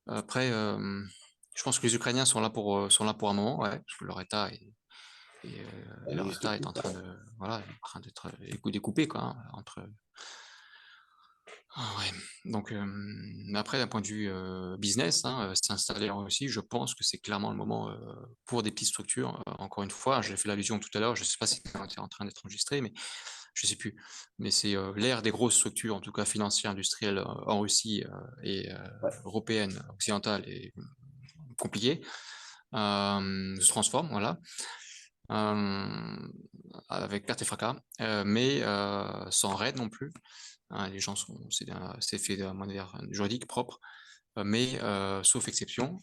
Après, je pense que les Ukrainiens sont là pour un moment, ouais, parce que Ça leur n'existe État est plus, en ça. train de, voilà, est en train d'être découpé, quoi, hein, entre. Ah ouais. Donc, mais après, d'un point de vue business, hein, s'installer en Russie, je pense que c'est clairement le moment pour des petites structures. Encore une fois, j'ai fait l'allusion tout à l'heure, je ne sais pas si c'est en train d'être enregistré, mais je ne sais plus. Mais c'est l'ère des grosses structures, en tout cas financières, industrielles en Russie et Ouais. européennes, occidentales, et compliquées, se transforment, voilà. Euh, avec perte et fracas, mais sans raid non plus. Hein, les gens c'est fait de manière juridique propre, mais sauf exception,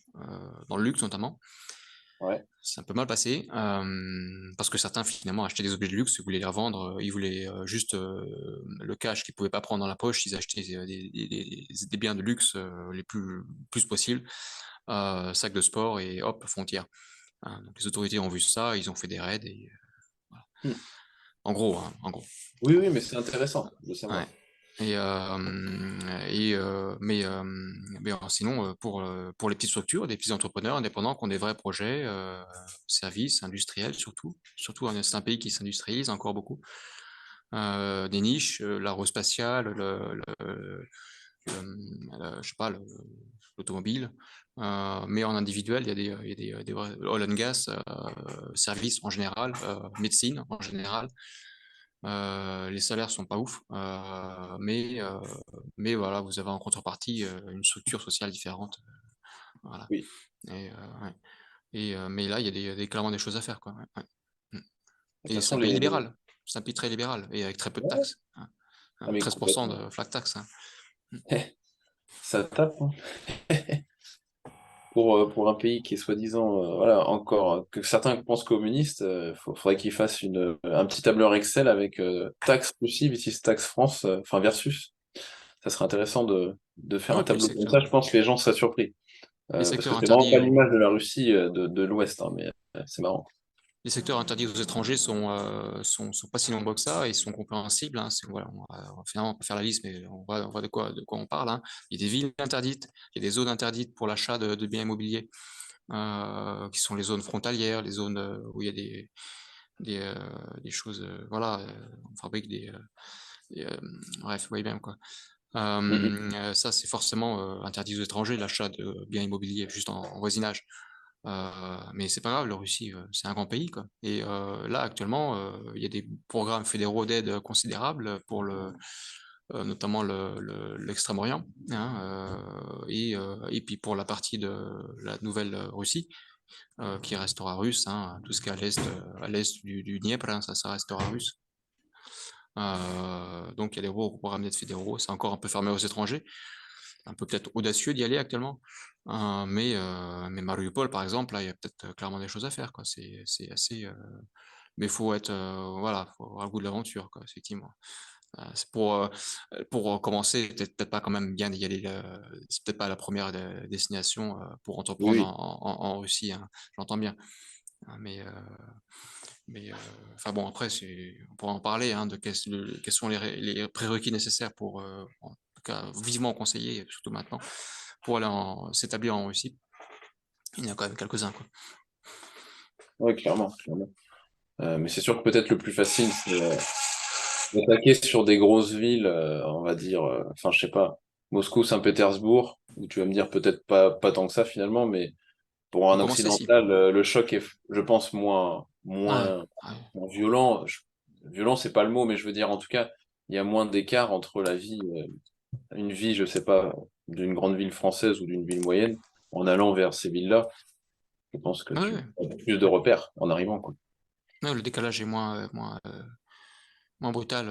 dans le luxe notamment, Ouais. c'est un peu mal passé parce que certains finalement achetaient des objets de luxe, ils voulaient les revendre, ils voulaient juste le cash qu'ils pouvaient pas prendre dans la poche, ils achetaient des biens de luxe les plus possibles, sacs de sport et hop frontière. Hein, donc les autorités ont vu ça, ils ont fait des raids et voilà. Hmm. En gros, hein, en gros. Oui, oui, mais c'est intéressant de Ouais. savoir. Et, mais sinon, pour les petites structures, des petits entrepreneurs indépendants qui ont des vrais projets, services, industriels surtout. Surtout, hein, c'est un pays qui s'industrialise encore beaucoup. Des niches, l'aérospatiale, je sais pas, l'automobile. Mais en individuel, il y a des vrais oil and gas, services en général, médecine en général. Les salaires sont pas ouf, mais voilà, vous avez en contrepartie une structure sociale différente, voilà. Oui. Et, ouais. Mais là, il y a clairement des choses à faire, quoi. Ouais, ouais. Mm. De toute Et c'est façon, un pays libéral, c'est un pays très libéral et avec très peu de Ouais. taxes, hein. Ah, mais 13% complètement. de flat tax, hein. Mm. Ça tape, hein. Pour un pays qui est soi-disant, voilà, encore, que certains pensent communiste, faudrait qu'ils fassent un petit tableur Excel avec taxes possibles, ici taxe France, enfin versus. Ça serait intéressant de faire Ouais, un et puis tableau comme ça. Je pense que les gens seraient surpris. les Parce que secteurs c'est vraiment interdits pas l'image de la Russie de l'Ouest, hein, mais c'est marrant. Les secteurs interdits aux étrangers sont pas si nombreux que ça et sont compréhensibles, hein. Voilà, finalement, on peut faire la liste, mais on voit de quoi on parle, hein. Il y a des villes interdites, il y a des zones interdites pour l'achat de biens immobiliers, qui sont les zones frontalières, les zones où il y a des choses, voilà, on fabrique des, euh, bref, vous voyez bien quoi. Mm, mm. Ça, c'est forcément interdit aux étrangers, l'achat de biens immobiliers juste en voisinage. Mais c'est pas grave, la Russie, c'est un grand pays, quoi. Et là, actuellement, il y a des programmes fédéraux d'aide considérables pour notamment l'Extrême-Orient, hein, et puis pour la partie de la nouvelle Russie, qui restera russe, hein, tout ce qui est à l'est du Dniepr, hein, ça restera russe. Donc il y a des gros programmes d'aide fédéraux, c'est encore un peu fermé aux étrangers, un peu peut-être audacieux d'y aller actuellement. Mais Mariupol, par exemple, là, il y a peut-être clairement des choses à faire, quoi. C'est assez. Mais voilà, faut avoir le goût de l'aventure, quoi, effectivement. C'est pour commencer, peut-être pas quand même bien d'y aller. C'est peut-être pas la première destination pour Oui, entreprendre oui. en Russie, hein, j'entends bien. Hein, mais enfin bon, après, on pourra en parler, hein, quels sont les prérequis nécessaires pour, en tout cas, vivement conseillé, surtout maintenant, pour aller s'établir en Russie. Il y en a quand même quelques-uns, quoi. Ouais, clairement, clairement. Mais c'est sûr que peut-être le plus facile, c'est d'attaquer sur des grosses villes, on va dire, enfin, je sais pas, Moscou, Saint-Pétersbourg, où tu vas me dire peut-être pas tant que ça finalement, mais pour Pour un commencer, si. occidental, le choc est, je pense, Ouais, ouais. moins violent. Violent, c'est pas le mot, mais je veux dire, en tout cas, il y a moins d'écart entre une vie, je sais pas, d'une grande ville française ou d'une ville moyenne, en allant vers ces villes-là. Je pense que Ouais, tu ouais. as plus de repères en arrivant, quoi. Ouais, le décalage est moins brutal.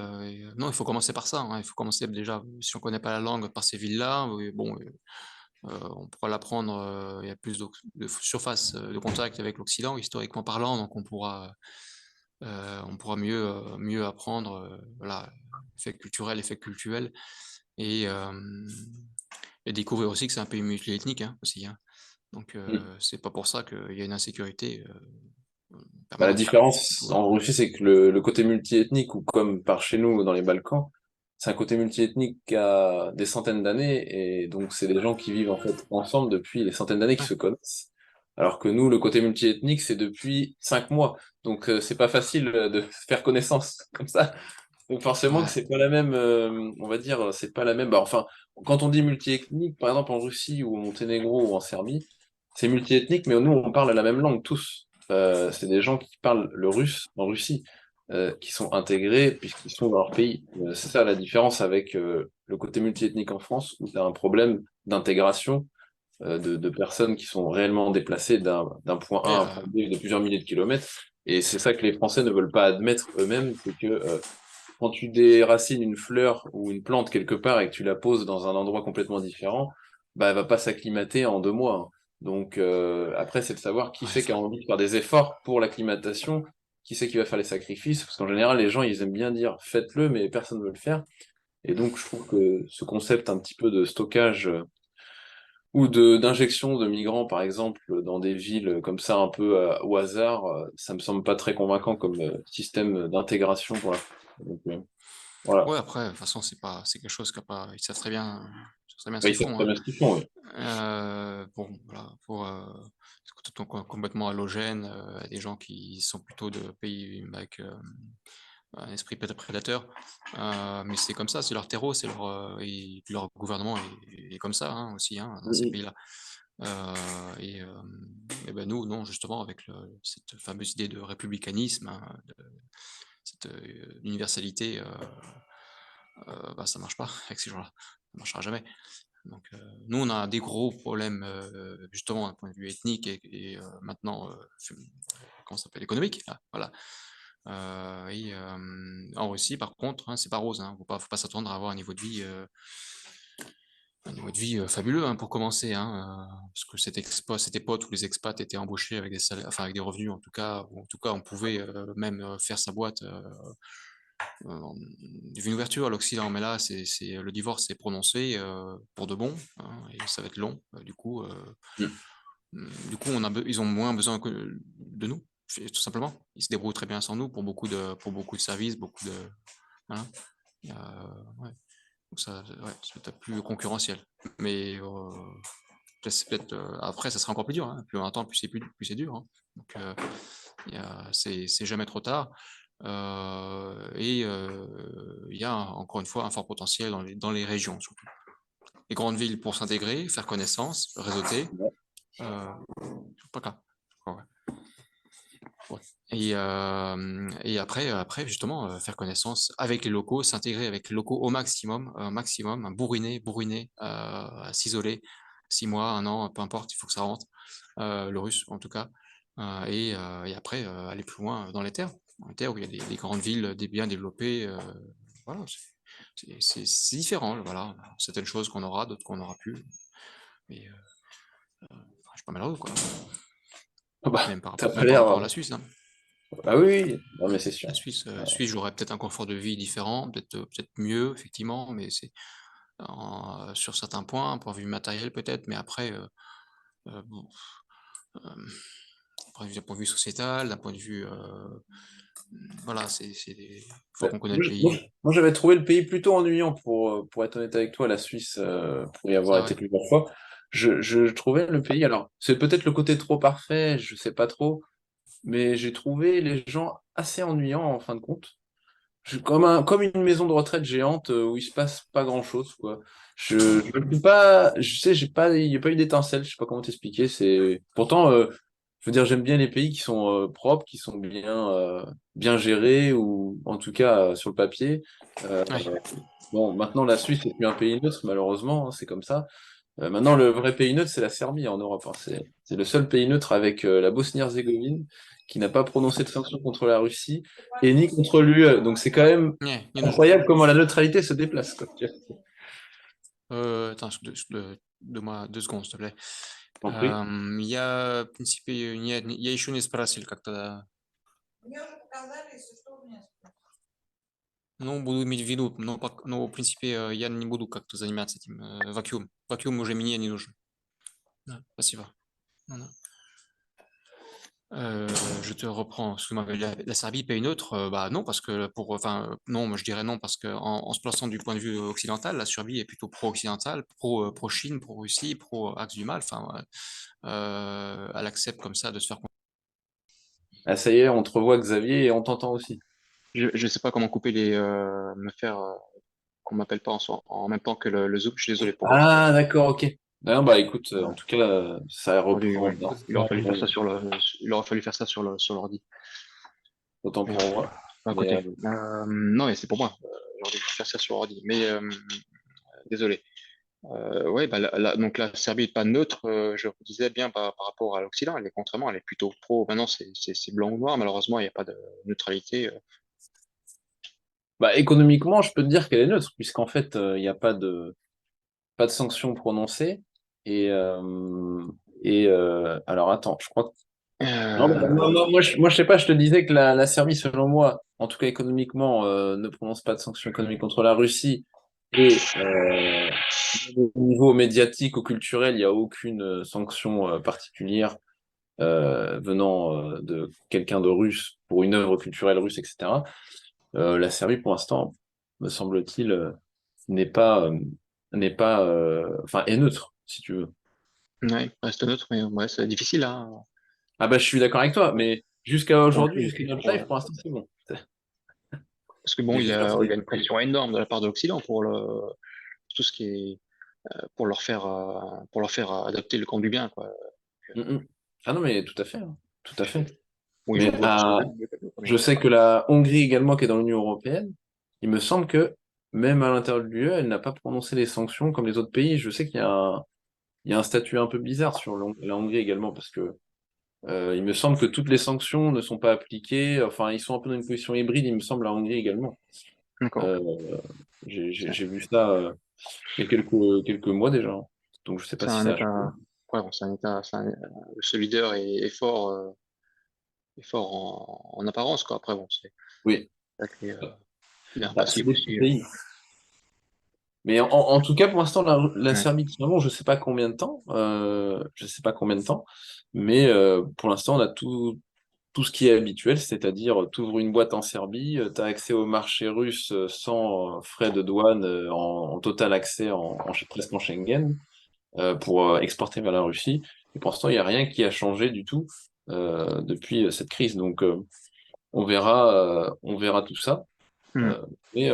Non, il faut commencer par ça, hein. Il faut commencer déjà, si on connaît pas la langue, par ces villes-là. Bon, on pourra l'apprendre. Il y a plus de surface de contact avec l'Occident, historiquement parlant, donc on pourra mieux apprendre, voilà, effets culturels, et, euh, et découvrir aussi que c'est un pays multiethnique, hein, aussi, hein. Donc Mm. c'est pas pour ça qu'il y a une insécurité Bah, la permanente, quoi. différence en Russie, c'est que le côté multiethnique, ou comme par chez nous dans les Balkans, c'est un côté multiethnique qui a des centaines d'années, et donc c'est des gens qui vivent en fait ensemble depuis les centaines d'années, qui Ouais, se connaissent. Alors que nous, le côté multiethnique, c'est depuis 5 mois. Donc c'est pas facile de faire connaissance comme ça. Donc forcément que ouais, c'est pas la même, on va dire, c'est pas la même. Bah, enfin, quand on dit multiethnique, par exemple en Russie ou au Monténégro ou en Serbie, c'est multiethnique, mais nous on parle la même langue tous. C'est des gens qui parlent le russe en Russie, qui sont intégrés puisqu'ils sont dans leur pays. C'est ça la différence avec le côté multiethnique en France, où tu as un problème d'intégration de personnes qui sont réellement déplacées d'un point A ouais, à un point B de plusieurs milliers de kilomètres. Et c'est ça que les Français ne veulent pas admettre eux-mêmes, c'est que quand tu déracines une fleur ou une plante quelque part et que tu la poses dans un endroit complètement différent, bah, elle va pas s'acclimater en 2 mois, hein. Donc après, c'est de savoir qui ouais, c'est qui a ça. envie de faire des efforts pour l'acclimatation, qui c'est qui va faire les sacrifices, parce qu'en général, les gens, ils aiment bien dire faites-le, mais personne ne veut le faire. Et donc, je trouve que ce concept un petit peu de stockage ou de d'injection de migrants, par exemple, dans des villes comme ça, un peu au hasard, ça me semble pas très convaincant comme système d'intégration pour la France. Donc, voilà. Ouais, après, de toute façon, c'est quelque chose ils savent très bien ce Bah, qu'ils ils savent font, très hein. bien ce qu'ils font, oui. Bon, voilà, c'est complètement allogène, des gens qui sont plutôt de pays avec un esprit prédateur, mais c'est comme ça, c'est leur terreau, et leur gouvernement est comme ça, hein, aussi, hein, dans ces Mhm. pays-là. Et ben nous, non, justement, avec cette fameuse idée de républicanisme, hein, cette universalité, bah, ça marche pas avec ces gens-là, ça marchera jamais. Donc, nous, on a des gros problèmes, justement, d'un point de vue ethnique maintenant, comment ça s'appelle, économique, là, voilà. En Russie, par contre, hein, c'est pas rose, hein, faut pas s'attendre à avoir un niveau de vie fabuleux, hein, pour commencer, hein, parce que cette époque où les expats étaient embauchés avec des salaires, enfin avec des revenus en tout cas, ou en tout cas on pouvait même faire sa boîte il y avait une ouverture à l'Occident, mais là, le divorce est prononcé pour de bon, hein, et ça va être long. Ils ont moins besoin de nous, tout simplement. Ils se débrouillent très bien sans nous pour beaucoup de services, voilà. Ouais. Donc ça, ouais, c'est peut-être plus concurrentiel. Mais après, ça sera encore plus dur, hein. Plus on attend, plus c'est dur, hein. Donc, c'est jamais trop tard. Il y a encore une fois un fort potentiel dans les régions, surtout. Les grandes villes pour s'intégrer, faire connaissance, réseauter, c'est pas le cas. Ouais. Ouais. Après, justement, faire connaissance avec les locaux, s'intégrer avec les locaux au maximum, bourriner, s'isoler, 6 mois, un an, peu importe, il faut que ça rentre, le russe en tout cas. Et après, aller plus loin dans les terres où il y a des grandes villes, des biens développés. Voilà, c'est différent, voilà. Certaines choses qu'on aura, d'autres qu'on n'aura plus. Mais je suis pas malheureux, quoi. Ah bah, t'as pas Même par l'air. rapport à la Suisse, hein. Ah oui, oui, non, mais c'est sûr. Suisse, j'aurais peut-être un confort de vie différent, peut-être mieux, effectivement, mais sur certains points, un point de vue matériel peut-être, mais après, bon, euh, d'un point de vue sociétal, d'un point de vue, voilà, faut qu'on connaisse le pays. Moi, j'avais trouvé le pays plutôt ennuyant pour être honnête avec toi, la Suisse, pour y avoir Ça, été ouais. plusieurs fois. Je trouvais le pays, alors c'est peut-être le côté trop parfait, je sais pas trop, mais j'ai trouvé les gens assez ennuyants en fin de compte. Comme une maison de retraite géante où il se passe pas grand-chose, quoi. Je ne peux pas, je sais, il n'y a pas eu d'étincelle, je sais pas comment t'expliquer. Pourtant, je veux dire, j'aime bien les pays qui sont propres, qui sont bien gérés, ou en tout cas sur le papier. Euh, Ouais. bon, maintenant la Suisse n'est plus un pays neutre, malheureusement, hein, c'est comme ça. Maintenant, le vrai pays neutre, c'est la Serbie en Europe, hein. C'est le seul pays neutre avec la Bosnie-Herzégovine qui n'a pas prononcé de sanctions contre la Russie et ni contre l'UE. Donc c'est quand même Ouais, incroyable comment la neutralité se déplace, quoi. Je attends, donne-moi 2 secondes, s'il te plaît. t'en prie. Я, в принципе, я еще не спросил, как тогда. Ну, буду иметь в виду, но в принципе, я не буду как-то заниматься этим. Вакуум. Вакуум уже мне не нужен. Да, спасибо. Ну да. Euh, je te reprends. Excuse-moi, mais la Serbie paye neutre? Bah non, parce que non, moi je dirais non parce que en se plaçant du point de vue occidental, la Serbie est plutôt pro-occidental, pro-Chine, pro-Russie, pro-axe du mal. Enfin, ouais. Elle accepte comme ça de se faire. Ah, ça y est, on te revoit, Xavier, et on t'entend aussi. Je sais pas comment couper me faire qu'on m'appelle pas en même temps que le Zoom. Je suis désolé pour. Ah, d'accord, ok. Non, bah écoute, en Ouais. tout cas, ça reprend Ouais. bien. Il aurait fallu faire ça il aurait fallu faire ça sur l'ordi. Autant Mais pour moi. à Mais, côté. Non, mais c'est pour moi. J'aurais dû faire ça sur ordi. Mais désolé. Ouais, bah, donc la Serbie est pas neutre, je le disais bien par rapport à l'Occident, elle est contrairement, elle est plutôt pro. Maintenant, c'est blanc ou noir, malheureusement, il n'y a pas de neutralité. bah, économiquement, je peux te dire qu'elle est neutre, puisqu'en fait, il n'y a pas de sanctions prononcées. Et, alors attends, je crois que. Non, bah, Euh, moi, je sais pas, je te disais que la Serbie, selon moi, en tout cas économiquement, ne prononce pas de sanctions économiques contre la Russie. Et au niveau médiatique ou culturel, il n'y a aucune sanction particulière venant de quelqu'un de russe pour une œuvre culturelle russe, etc. La Serbie, pour l'instant, me semble-t-il, enfin, est neutre, si tu veux. ouais, reste neutre, mais ouais, c'est difficile, hein. Ah bah, je suis d'accord avec toi, mais jusqu'à Donc, aujourd'hui, jusqu'à notre live, pour l'instant, c'est bon. parce que bon, Mais j'espère que ça va il y a une évoluer. pression énorme de la part de l'Occident tout ce qui est pour leur faire adopter le camp du bien, quoi. Mm, mm. Ah non, mais tout à fait, hein. Tout à fait. Oui, Mais j'en vois plus que bien. je sais que la Hongrie également, qui est dans l'Union européenne, il me semble que même à l'intérieur de l'UE, elle n'a pas prononcé les sanctions comme les autres pays. Je sais il y a un statut un peu bizarre sur la Hongrie également, parce que il me semble que toutes les sanctions ne sont pas appliquées. Enfin, ils sont un peu dans une position hybride, il me semble, la Hongrie également. D'accord. Euh, j'ai vu ça il y a quelques mois déjà, hein. Donc je sais pas C'est si un ça a changé. État, ouais, bon, c'est un État, ce leader est fort en apparence, quoi. Après, bon, Oui, vrai il est bah, c'est impassible des petits aussi. pays. Mais en tout cas, pour l'instant, la Ouais. Serbie, finalement, je sais pas combien de temps, je sais pas combien de temps, mais pour l'instant, on a tout ce qui est habituel, c'est-à-dire, tu ouvres une boîte en Serbie, tu as accès au marché russe sans frais de douane, en total accès presque en Schengen, pour exporter vers la Russie. Et pour l'instant, il n'y a rien qui a changé du tout depuis cette crise. Donc, on verra tout ça. Hmm. Euh, et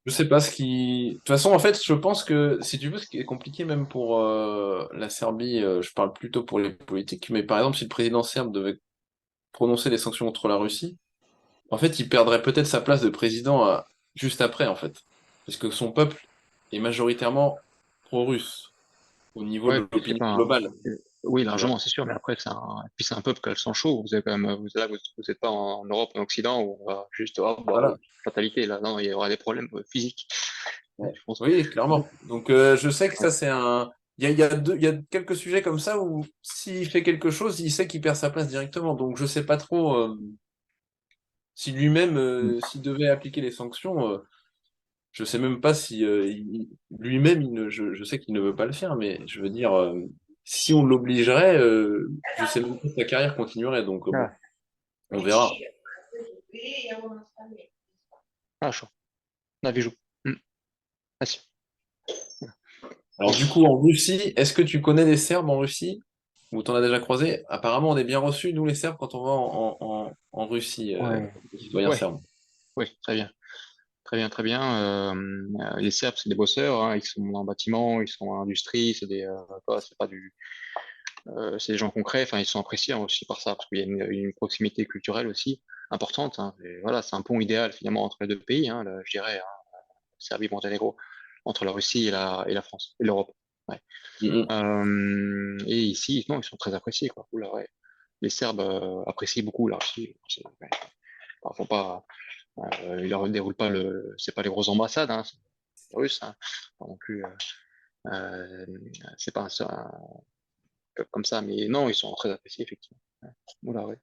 je sais pas ce qui. De toute façon, en fait, je pense que, si tu veux, ce qui est compliqué même pour la Serbie, je parle plutôt pour les politiques, mais par exemple, si le président serbe devait prononcer des sanctions contre la Russie, en fait, il perdrait peut-être sa place de président juste après, en fait. Parce que son peuple est majoritairement pro-russe au niveau Ouais, de puis c'est l'opinion pas globale, oui, tu vois. largement, c'est sûr, mais après, puis c'est un peuple qui a le sang chaud. Vous avez quand même, vous êtes pas en Europe, en Occident, où on va juste, oh, bah, Voilà. fatalité, là. Non, il y aura des problèmes physiques. Ouais. Je pense. Oui, clairement. Donc, je sais que ça, c'est un. Il y a quelques sujets comme ça où s'il fait quelque chose, il sait qu'il perd sa place directement. Donc, je sais pas trop si lui-même, s'il devait appliquer les sanctions, je sais même pas si lui-même, je sais qu'il ne veut pas le faire, mais je veux dire, si on l'obligerait, je sais même pas si sa carrière continuerait. Donc, bon, Ah, on verra. ah, chaud. Ah, bijou. Hmm. Ah, si. Alors, du coup, en Russie, est-ce que tu connais des Serbes en Russie? Ou t'en as déjà croisé? Apparemment, on est bien reçus, nous les Serbes, quand on va en Russie, Ouais. les citoyens Ouais. serbes. Oui, très bien. Très bien, très bien. Les Serbes, c'est des bosseurs, hein. Ils sont en bâtiment, ils sont en industrie, c'est pas c'est des gens concrets. Enfin, ils sont appréciés aussi par ça, parce qu'il y a une proximité culturelle aussi importante, hein. Et voilà, c'est un pont idéal finalement entre les deux pays, hein, je dirais, hein, Serbie-Monténégro, entre la Russie et la France et l'Europe. Ouais. Mhm. Et ici, non, ils sont très appréciés, quoi. Oula, ouais. Les Serbes apprécient beaucoup la Russie. Ouais. Enfin, faut pas, ils leur déroulent pas c'est pas les grosses ambassades, hein, c'est les Russes, hein. Pas non plus, euh, c'est pas un peuple comme ça, mais non, ils sont très appréciés effectivement. Ouais. Oula, ouais.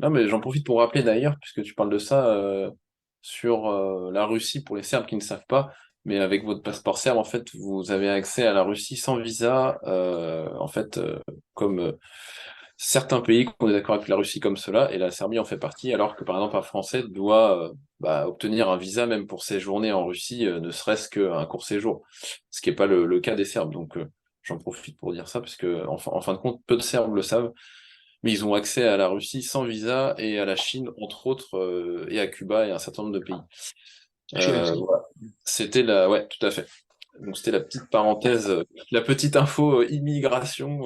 Non, mais j'en profite pour rappeler d'ailleurs, puisque tu parles de ça, sur la Russie, pour les Serbes qui ne savent pas, mais avec votre passeport serbe, en fait, vous avez accès à la Russie sans visa, en fait, comme certains pays qui ont des accords avec la Russie comme cela, et la Serbie en fait partie, alors que par exemple un Français doit obtenir un visa même pour séjourner en Russie, ne serait-ce qu'un court séjour, ce qui n'est pas le cas des Serbes. Donc j'en profite pour dire ça, parce que en fin de compte, peu de Serbes le savent, mais ils ont accès à la Russie sans visa et à la Chine, entre autres, et à Cuba et un certain nombre de pays. La Chine aussi. Voilà. C'était la, ouais, tout à fait. Donc c'était la petite parenthèse, la petite info immigration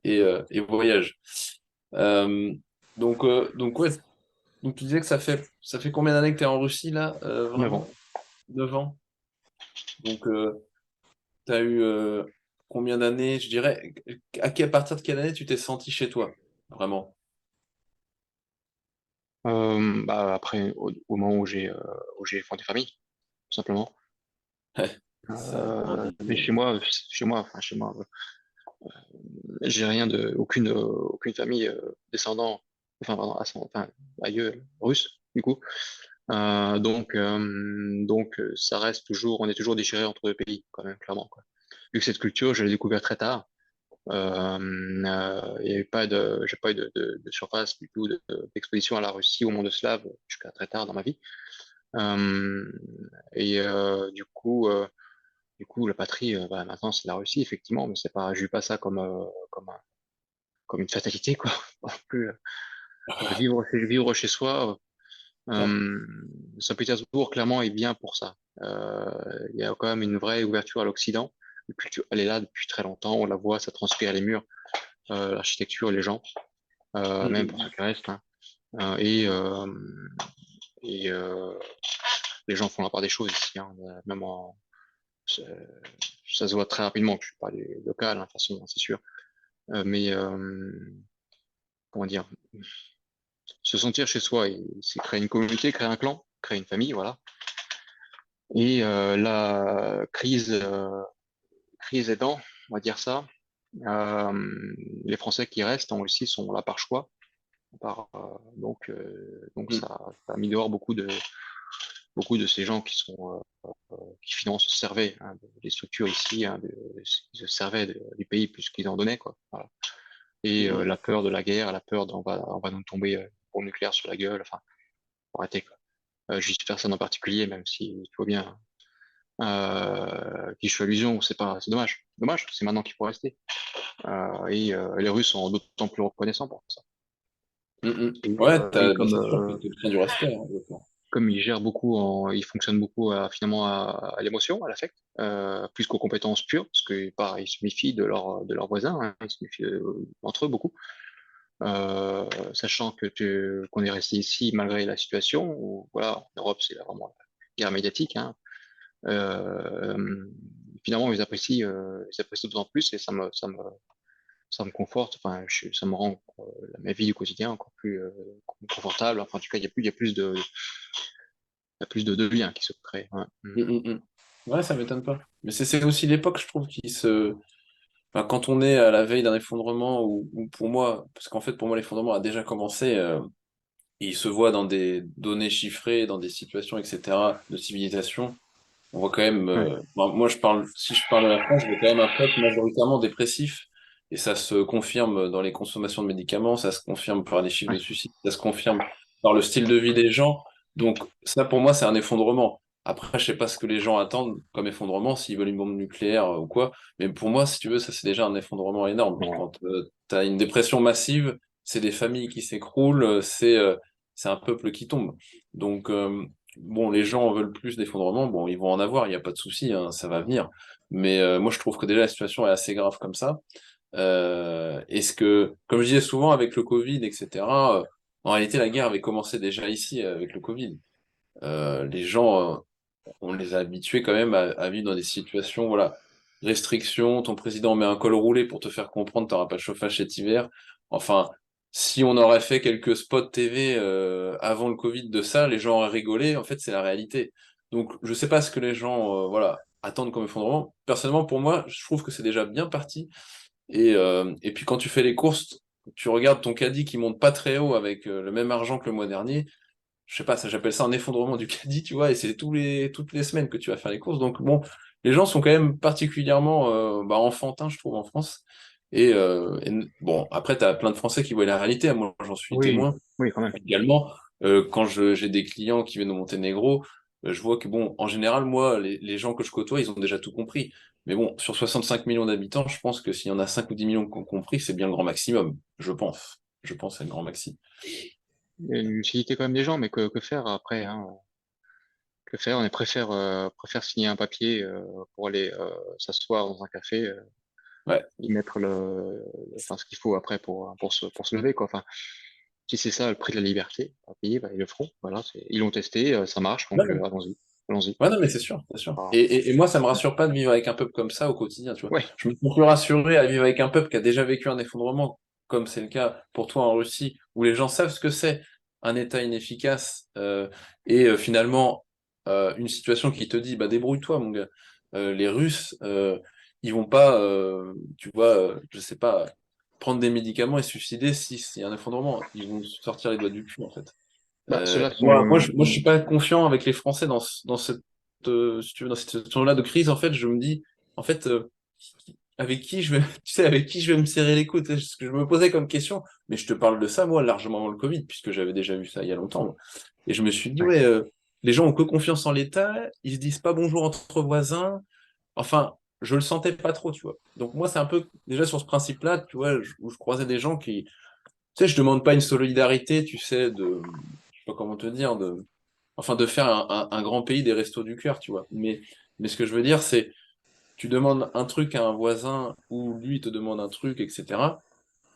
et voyage. Euh, donc ouais, donc tu disais que ça fait combien d'années que tu es en Russie là, 9 ans. vraiment? 9 ans. Donc tu as eu combien d'années, je dirais, à partir de quelle année tu t'es senti chez toi, vraiment? Après, au moment où j'ai fondé famille, tout simplement. Ouais, ça a Mais indiqué. chez moi, j'ai rien de, aucune famille descendant, enfin, pardon, enfin, aïeux russe, du coup. Ça reste toujours, on est toujours déchiré entre deux pays, quand même, clairement, quoi. Vu que cette culture, je l'ai découvert très tard. Il y avait pas de, j'ai pas eu de surface du tout d'exposition à la Russie, au monde slave jusqu'à très tard dans ma vie. Euh, du coup, la patrie, maintenant c'est la Russie effectivement, mais c'est pas, je vis pas ça comme une fatalité quoi. Non plus, vivre chez soi. Ouais. Euh, Saint-Pétersbourg clairement est bien pour ça. Il y a quand même une vraie ouverture à l'Occident. La culture, elle est là depuis très longtemps. On la voit, ça transpire les murs, l'architecture, les gens, Mm, même pour ceux mm, qui restent, hein. Euh, et euh, et les gens font la part des choses ici, hein, même en, ça, ça se voit très rapidement. Je suis pas des locales, hein, de toute façon, c'est sûr. Mais comment dire, se sentir chez soi, c'est créer une communauté, créer un clan, créer une famille, voilà. Et la crise aidant, on va dire ça. Les Français qui restent en Russie sont là par choix, donc mm. ça a mis dehors beaucoup de ces gens qui sont qui finalement se servaient hein, des structures ici, hein, ils se servaient du pays plus qu'ils en donnaient, quoi. Voilà. Et Mm, mm. la peur de la guerre, la peur on va nous tomber pour le nucléaire sur la gueule, enfin, faut arrêter, quoi. Juste personne en particulier, même si tu vois bien qui je fais allusion, c'est dommage. Dommage, c'est maintenant qu'il faut rester. Les Russes sont d'autant plus reconnaissants pour ça. Mm, mm. Ouais, Et bah, c'est sûr que tu obtiens du respect, hein, honnêtement. comme ils gèrent beaucoup, ils fonctionnent beaucoup finalement à l'émotion, à l'affect, plus qu'aux compétences pures, parce que pareil, ils se méfient de leurs voisins, hein, ils se méfient entre eux beaucoup. Sachant qu'on est resté ici malgré la situation où voilà, en Europe c'est vraiment la guerre médiatique, hein. Euh, Finalement ils apprécient d'autant plus et ça me conforte, enfin ça me rend ma vie du quotidien encore plus confortable. Enfin, en tout cas il y a il y a plus de liens qui se créent. Ouais. Mm. Mm, mm, mm. Ouais, ça m'étonne pas. Mais c'est aussi l'époque, je trouve, enfin, quand on est à la veille d'un effondrement, ou pour moi, parce qu'en fait, pour moi, l'effondrement a déjà commencé, il se voit dans des données chiffrées, dans des situations, etc., de civilisation. On voit quand même, Ouais. moi, si je parle de la France, je vois quand même un peuple majoritairement dépressif. Et ça se confirme dans les consommations de médicaments, ça se confirme par les chiffres de Ouais. suicide, ça se confirme par le style de vie des gens. Donc, ça, pour moi, c'est un effondrement. Après, je sais pas ce que les gens attendent comme effondrement, s'ils veulent une bombe nucléaire ou quoi. Mais pour moi, si tu veux, ça, c'est déjà un effondrement énorme. Ouais. Quand tu as une dépression massive, c'est des familles qui s'écroulent, c'est un peuple qui tombe. Donc, bon, les gens en veulent plus d'effondrement. Bon, ils vont en avoir, il n'y a pas de souci, hein, ça va venir. Mais moi, je trouve que déjà la situation est assez grave comme ça. Est-ce que, comme je disais souvent avec le Covid, etc., en réalité, la guerre avait commencé déjà ici avec le Covid. Les gens, on les a habitués quand même à vivre dans des situations, voilà, restrictions, ton président met un col roulé pour te faire comprendre que tu n'auras pas de chauffage cet hiver. Enfin, si on aurait fait quelques spots TV avant le Covid de ça, les gens auraient rigolé. En fait, c'est la réalité. Donc, je sais pas ce que les gens, voilà, attendent comme effondrement. Personnellement, pour moi, je trouve que c'est déjà bien parti. Et puis quand tu fais les courses, tu regardes ton caddie qui monte pas très haut avec le même argent que le mois dernier. Je sais pas, ça j'appelle ça un effondrement du caddie, tu vois, et c'est toutes les semaines que tu vas faire les courses. Donc bon, les gens sont quand même particulièrement enfantins, je trouve, en France. Bon, après, tu as plein de Français qui voient la réalité. Moi, j'en suis Oui, témoin oui, quand même. également. Quand j'ai des clients qui viennent au Monténégro, je vois que, bon, en général, moi, les gens que je côtoie, ils ont déjà tout compris. Mais bon, sur 65 millions d'habitants, je pense que s'il y en a 5 ou 10 millions qui ont compris, c'est bien le grand maximum. Je pense. Je pense que c'est le grand maxi. Il y a une lucidité quand même des gens, mais que faire après, hein? Que faire? Préfère signer un papier pour aller s'asseoir dans un café Ouais. et mettre enfin, ce qu'il faut après pour se lever, quoi. Enfin, si c'est ça le prix de la liberté à payer, bah, ils le feront. Voilà, ils l'ont testé, ça marche, donc Ouais, allons-y, allons-y. ouais, non, mais c'est sûr, c'est sûr. Ah, Et moi, ça me rassure pas de vivre avec un peuple comme ça au quotidien, tu vois. ouais, Je me sens plus rassuré à vivre avec un peuple qui a déjà vécu un effondrement, comme c'est le cas pour toi en Russie, où les gens savent ce que c'est un État inefficace finalement une situation qui te dit, bah débrouille-toi, mon gars. Les Russes, ils vont pas, tu vois, je sais pas, prendre des médicaments et se suicider s'il y a un effondrement. Ils vont se sortir les doigts du cul, en fait. bah, ceux-là Moi, je suis pas confiant avec les Français dans cette, si tu veux, dans cette situation-là de crise. En fait, je me dis, en fait, avec qui je vais, tu sais, avec qui je vais me serrer les coudes. C'est ce que je me posais comme question. Mais je te parle de ça, moi, largement avant le Covid, puisque j'avais déjà vu ça il y a longtemps, moi. Et je me suis dit, ouais. ouais, les gens ont que confiance en l'État, ils se disent pas bonjour entre voisins. Enfin, je le sentais pas trop, tu vois. Donc moi, c'est un peu déjà sur ce principe-là, tu vois, où je croisais des gens qui, tu sais, je demande pas une solidarité, tu sais, je sais pas comment te dire, enfin, de faire un grand pays des restos du cœur, tu vois. Mais ce que je veux dire, c'est, tu demandes un truc à un voisin ou lui il te demande un truc, etc.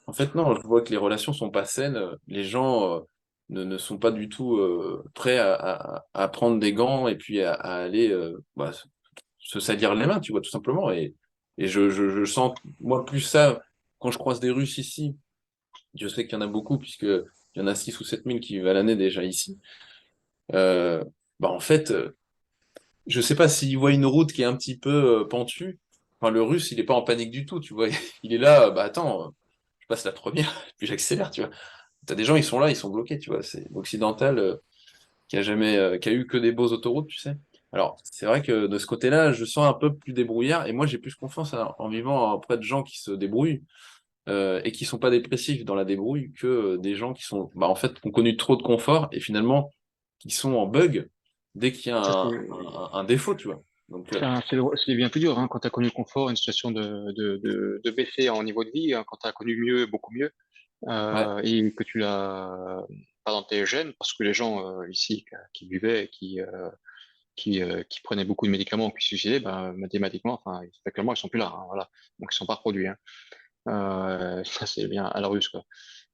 En fait, non, je vois que les relations sont pas saines. Les gens ne sont pas du tout prêts à prendre des gants et puis à aller se salir les mains, tu vois, tout simplement. Et je sens, moi, plus ça, quand je croise des Russes ici, je sais qu'il y en a beaucoup, puisque il y en a 6 ou 7 000 qui vivent à l'année déjà ici. Euh, en fait, je sais pas s'il voit une route qui est un petit peu pentue. Enfin, le russe, il est pas en panique du tout, tu vois. Il est là, bah attends, je passe la première, puis j'accélère, tu vois. T'as des gens, ils sont là, ils sont bloqués, tu vois. C'est l'occidental qui a eu que des beaux autoroutes, tu sais. Alors, c'est vrai que de ce côté-là, je sens un peu plus débrouillard, et moi, j'ai plus confiance en vivant auprès de gens qui se débrouillent et qui sont pas dépressifs dans la débrouille que des gens qui sont, bah, en fait, qui ont connu trop de confort et finalement qui sont en bug dès qu'il y a Ça, un défaut, tu vois. Donc, c'est bien plus dur, hein, quand tu as connu le confort, une situation de baisser en niveau de vie, hein, quand tu as connu mieux, beaucoup mieux, ouais, et que tu l'as pas dans tes gènes, parce que les gens ici qui buvaient, qui prenaient beaucoup de médicaments, qui se suicidaient, ben, mathématiquement, enfin, actuellement, ils sont plus là, hein, voilà. Donc, ils sont pas reproduits, hein. Ça, c'est bien à la russe, quoi.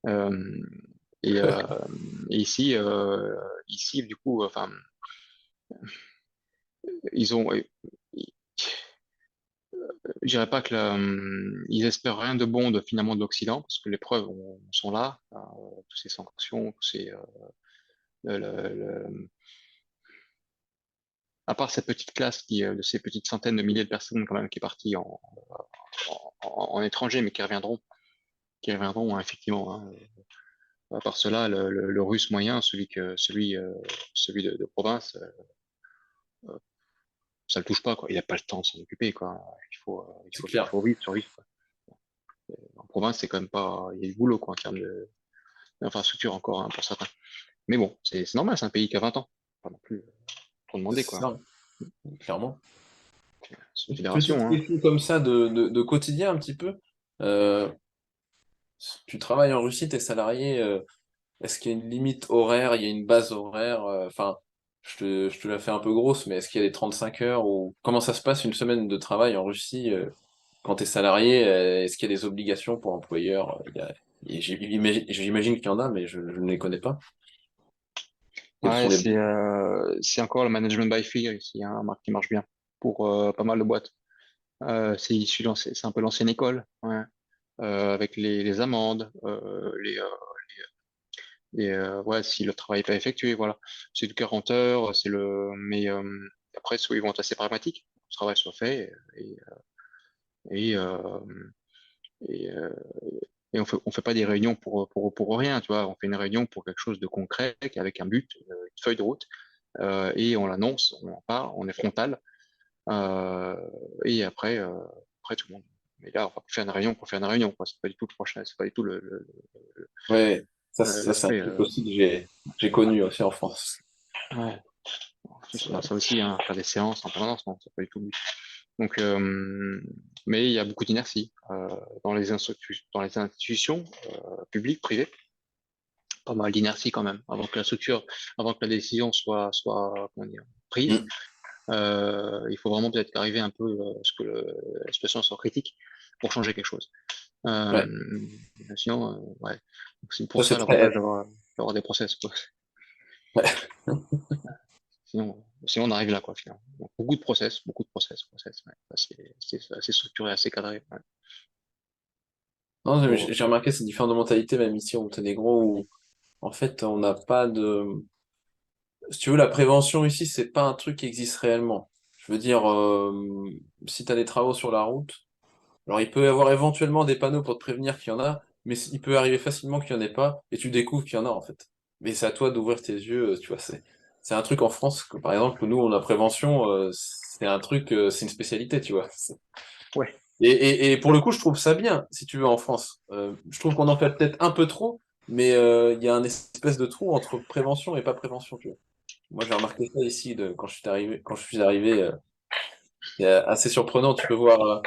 Euh, et, euh, et ici, du coup, enfin, ils ont, je dirais pas que ils espèrent rien de bon finalement de l'Occident, parce que les preuves sont là, toutes ces sanctions, le- le- le- à part cette petite classe de ces petites centaines de milliers de personnes quand même qui est partie en étranger, mais qui reviendront hein, effectivement, hein. À part cela, le russe moyen, celui de province, ça le touche pas, quoi. Il a pas le temps de s'en occuper, quoi. c'est clair. Il faut vivre, survivre, quoi. En province, c'est quand même pas, il y a du boulot, quoi, en termes d'infrastructure encore, hein, pour certains. Mais bon, c'est normal, c'est un pays qui a 20 ans. Pas non plus trop demander, C'est quoi. ça, clairement. C'est une Une petite fédération, hein. question comme ça de quotidien un petit peu. Euh, Tu travailles en Russie, t'es salarié. Est-ce qu'il y a une limite horaire, il y a une base horaire? Enfin, je te la fais un peu grosse, mais est-ce qu'il y a des 35 heures ou comment ça se passe une semaine de travail en Russie quand tu es salarié? Est-ce qu'il y a des obligations pour l'employeur? J'imagine qu'il y en a, mais je ne les connais pas. Quelles Ouais, sont les... c'est encore le management by fear ici, hein, qui marche bien pour pas mal de boîtes. C'est un peu l'ancienne école, ouais. Avec les amendes, ouais, si le travail n'est pas effectué, voilà. C'est de 40 heures, mais après, soit ils vont être assez pragmatiques. Le travail soit fait et, euh, et, euh, et on fait pas des réunions pour rien, tu vois. On fait une réunion pour quelque chose de concret, avec un but, une feuille de route, et on l'annonce, on en parle, on est frontal, euh, et après tout le monde. Mais là, on va faire une réunion pour faire une réunion, quoi. C'est pas du tout le prochain, c'est pas du tout Ouais, ça c'est un l'aspect. truc aussi que j'ai connu aussi en France. Ouais. En plus, C'est- on a ça aussi, hein, faire des séances en permanence, non, c'est pas du tout le but. Donc, mais il y a beaucoup d'inertie dans les institutions publiques, privées, pas mal d'inertie quand même, avant que la décision soit comment dire, prise. Mm. Il faut vraiment peut-être arriver un peu à ce que la situation soit critique pour changer quelque chose. Euh, Ouais, Sinon, ouais. Donc, c'est pour ça c'est ça l'avantage très. d'avoir des process, quoi. Ouais. Sinon, on arrive là, quoi, finalement. Donc, beaucoup de process. Ouais. C'est assez structuré, assez cadré. Ouais. Non, Pour, j'ai remarqué ces différentes mentalités, même ici au Monténégro, où en fait on n'a pas de. Si tu veux, la prévention ici, c'est pas un truc qui existe réellement. Je veux dire, si tu as des travaux sur la route, alors il peut y avoir éventuellement des panneaux pour te prévenir qu'il y en a, mais il peut arriver facilement qu'il n'y en ait pas, et tu découvres qu'il y en a en fait. Mais c'est à toi d'ouvrir tes yeux, tu vois, c'est un truc en France que par exemple, nous, on a prévention, c'est un truc, c'est une spécialité, tu vois. ouais. Et pour le coup, je trouve ça bien, si tu veux, en France. Je trouve qu'on en fait peut-être un peu trop, mais il y a un espèce de trou entre prévention et pas prévention, tu vois. Moi, j'ai remarqué ça ici quand je suis arrivé. C'est assez surprenant. Tu peux voir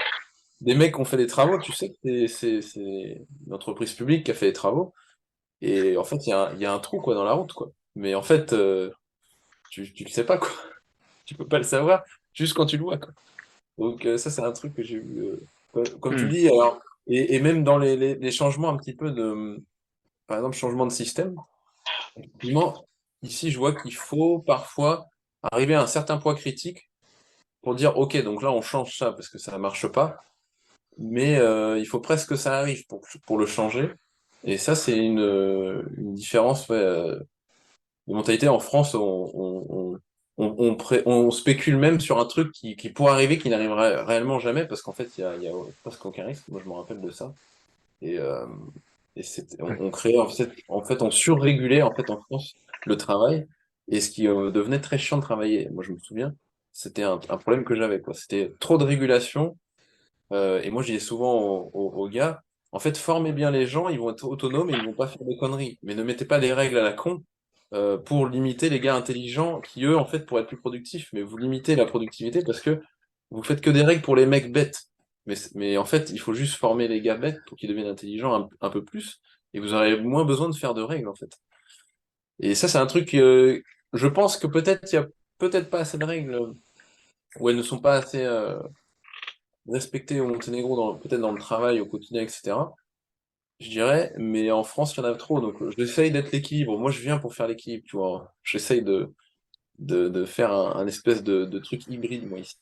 des mecs qui ont fait des travaux. Tu sais que c'est une entreprise publique qui a fait des travaux. Et en fait, il y a un trou quoi dans la route, quoi. Mais en fait, tu le sais pas, quoi. Tu peux pas le savoir juste quand tu le vois, quoi. Donc ça, c'est un truc que j'ai vu. Comme tu Hmm. dis, alors, et même dans les changements un petit peu de, par exemple, changement de système. Effectivement, ici, je vois qu'il faut parfois arriver à un certain poids critique pour dire, OK, donc là, on change ça parce que ça ne marche pas, mais il faut presque que ça arrive pour le changer. Et ça, c'est une différence ouais, de mentalité. En France, on spécule même sur un truc qui pourrait arriver, qui n'arrivera réellement jamais, parce qu'en fait, il y a presque aucun risque. Moi, je me rappelle de ça. Et, Ouais. on créait, en fait, on surrégulait, en fait, en France, le travail, et ce qui devenait très chiant de travailler. Moi, je me souviens, c'était un problème que j'avais, quoi. C'était trop de régulation, et moi, je disais souvent aux gars, en fait, formez bien les gens, ils vont être autonomes et ils vont pas faire des conneries. Mais ne mettez pas des règles à la con pour limiter les gars intelligents qui, eux, en fait, pourraient être plus productifs. Mais vous limitez la productivité parce que vous faites que des règles pour les mecs bêtes. Mais en fait, il faut juste former les gars bêtes pour qu'ils deviennent intelligents un peu plus. Et vous aurez moins besoin de faire de règles, en fait. Et ça, c'est un truc, je pense que peut-être il y a peut-être pas assez de règles, ou elles ne sont pas assez respectées au Monténégro, peut-être dans le travail au quotidien, etc. Je dirais, mais en France, il y en a trop, donc j'essaye d'être l'équilibre. Moi, je viens pour faire l'équilibre, tu vois. J'essaye de faire un espèce de truc hybride, moi, ici.